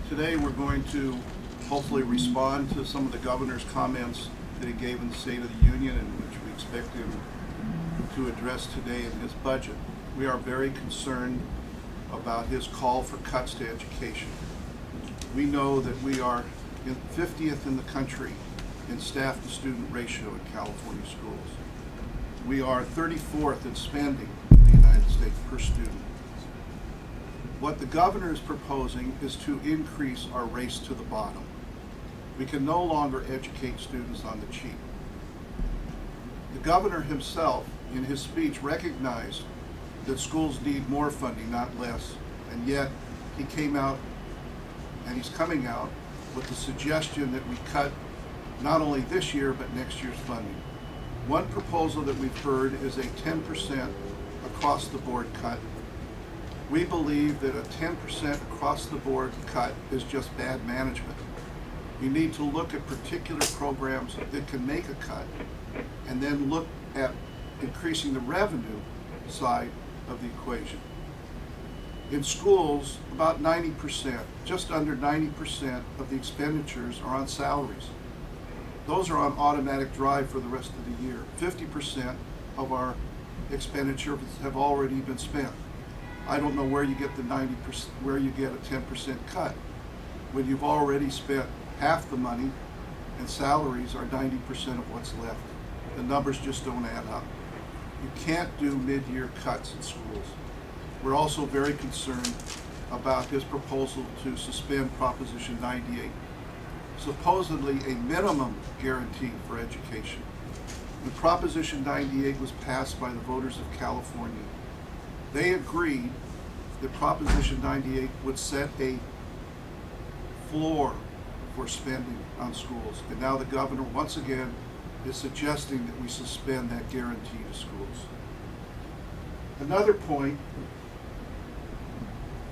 Today we're going to hopefully respond to some of the governor's comments that he gave in the State of the Union, and which we expect him to address today in his budget. We are very concerned about his call for cuts to education. We know that we are 50th in the country in staff to student ratio in California schools. We are 34th in spending in the United States per student. What the governor is proposing is to increase our race to the bottom. We can no longer educate students on the cheap. The governor himself, in his speech, recognized that schools need more funding, not less, and yet he came out, and he's coming out, with the suggestion that we cut not only this year, but next year's funding. One proposal that we've heard is a 10% across the board cut. We believe that a 10% across the board cut is just bad management. You need to look at particular programs that can make a cut and then look at increasing the revenue side of the equation. In schools, about 90%, just under 90% of the expenditures are on salaries. Those are on automatic drive for the rest of the year. 50% of our expenditures have already been spent. I don't know where you get the 90%, where you get a 10% cut when you've already spent half the money and salaries are 90% of what's left. The numbers just don't add up. You can't do mid-year cuts in schools. We're also very concerned about his proposal to suspend Proposition 98, supposedly a minimum guarantee for education. When Proposition 98 was passed by the voters of California, they agreed that Proposition 98 would set a floor for spending on schools. And now the governor, once again, is suggesting that we suspend that guarantee to schools. Another point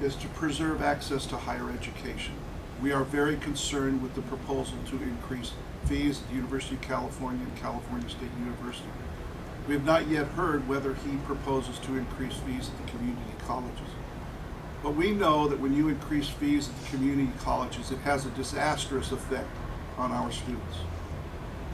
is to preserve access to higher education. We are very concerned with the proposal to increase fees at the University of California and California State University. We have not yet heard whether he proposes to increase fees at the community colleges. But we know that when you increase fees at the community colleges, it has a disastrous effect on our students.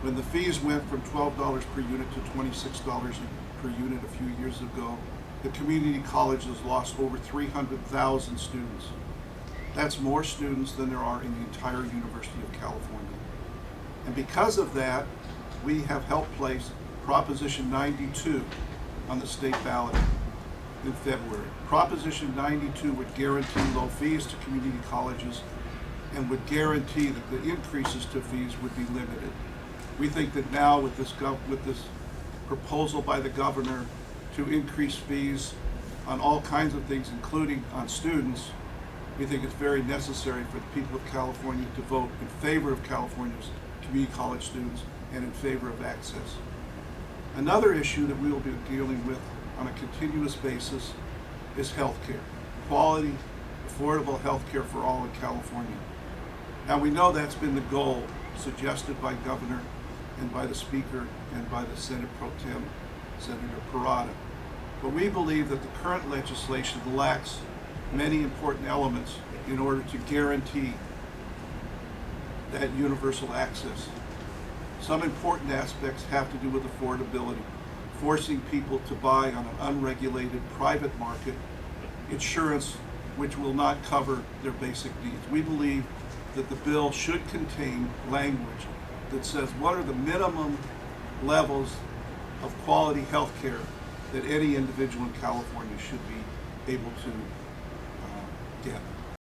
When the fees went from $12 per unit to $26 per unit a few years ago, the community colleges lost over 300,000 students. That's more students than there are in the entire University of California. And because of that, we have helped place Proposition 92 on the state ballot in February. Proposition 92 would guarantee low fees to community colleges and would guarantee that the increases to fees would be limited. We think that now with this proposal by the governor to increase fees on all kinds of things, including on students, we think it's very necessary for the people of California to vote in favor of California's community college students and in favor of access. Another issue that we will be dealing with on a continuous basis is health care. Quality, affordable health care for all in California. Now we know that's been the goal suggested by Governor and by the Speaker and by the Senate Pro Tem, Senator Parada. But we believe that the current legislation lacks many important elements in order to guarantee that universal access. Some important aspects have to do with affordability, forcing people to buy on an unregulated private market insurance which will not cover their basic needs. We believe that the bill should contain language that says what are the minimum levels of quality health care that any individual in California should be able to get.